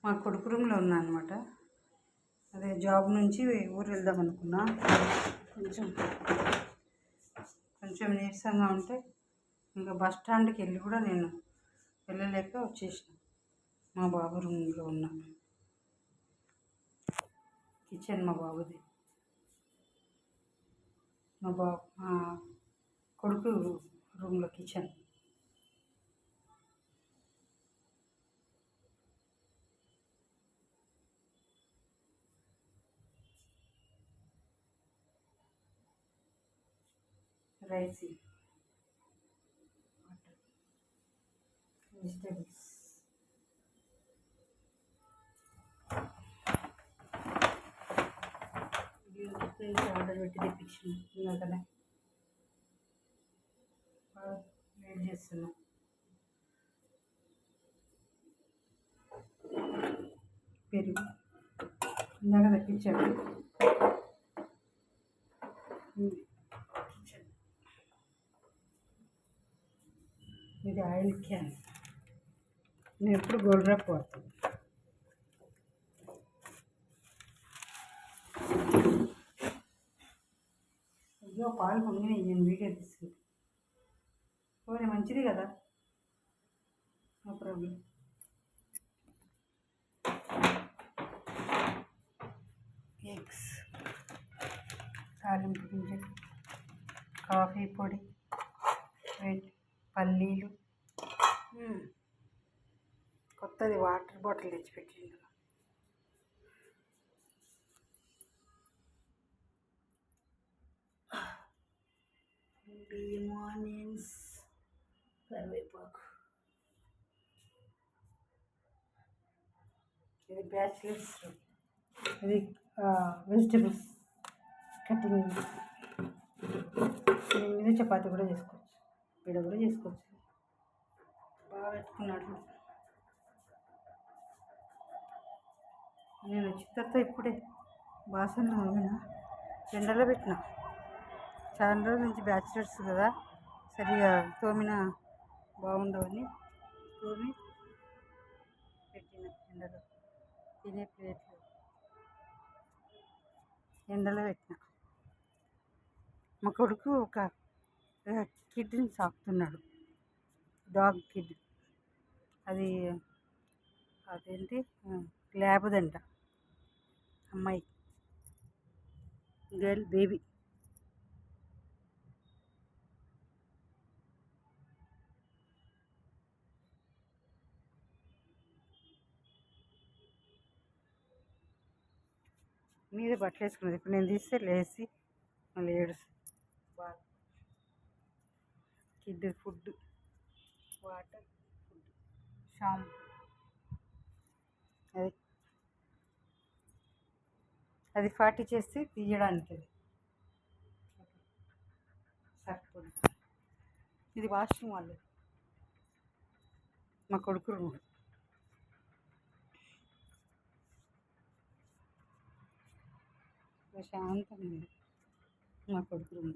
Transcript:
మా కొడుకు రూమ్లో ఉన్నా అనమాట. అదే జాబ్ నుంచి ఊరు వెళ్దాం అనుకున్నా. కొంచెం నీరసంగా ఉంటే ఇంకా బస్ స్టాండ్కి వెళ్ళి కూడా నేను వెళ్ళలేక వచ్చేసిన. మా బాబు రూమ్లో ఉన్నా. కిచెన్ మా బాబుది. మా కొడుకు రూమ్లో కిచెన్. Rice, vegetables. ఆర్డర్ పెట్టి తెప్పించిన ఇందాకనే వెయిట్ చేస్తున్నా. పెరుగు ఇందాక తెప్పించాడు. ఇది ఆయిల్ క్యాన్. నేను ఎప్పుడు గోల్డ్ డ్రాప్ వాడుతాను. అయ్యో పాలు పొంగినాయి, నేను వీడియో తీసుకుంటాను. ఓరే మంచిది కదా, నో ప్రాబ్లం. ఎగ్స్, తాలింపు గింజలు, కాఫీ పొడి, పల్లీలు, కొత్తది వాటర్ బాటిల్ తెచ్చిపెట్టిండు. బియ్యం, ఆనియన్స్, కరివేపాకు. ఇది బ్యాచిలర్స్ రూమ్. ఇది వెజిటేబుల్స్ కటింగ్. మీద చపాతీ కూడా చేసుకోవచ్చు, ఇక్కడ కూడా చేసుకోవచ్చు. బాగా పెట్టుకున్నాడు. నేను వచ్చిన తర్వాత ఇప్పుడే బాసనలు తోమిన, ఎండలో పెట్టిన. చాలా రోజుల నుంచి బ్యాచిలర్స్ కదా, సరిగా తోమిన బాగుండవని తోమి పెట్టిన. ఎండలో తినే ప్లేట్లు ఎండలో పెట్టిన. మా కొడుకు ఒక కిడ్ని సాకుతున్నాడు, డాగ్ కిడ్. అదేంటి ల్యాబ్దంట, అమ్మాయి, గర్ల్ బేబీ. మీద బట్టలు వేసుకున్నది. ఇప్పుడు నేను తీస్తే లేచి మళ్ళీ ఏడుస్తుంది. బాగా kid food, water, food, shampoo. అది 40 చేస్తే తీయడానికి. సరిపోదు. ఇది వాష్రూమ్ వాళ్ళు, మా కొడుకు రూమ్. ప్రశాంతంగా మా కొడుకు రూమ్.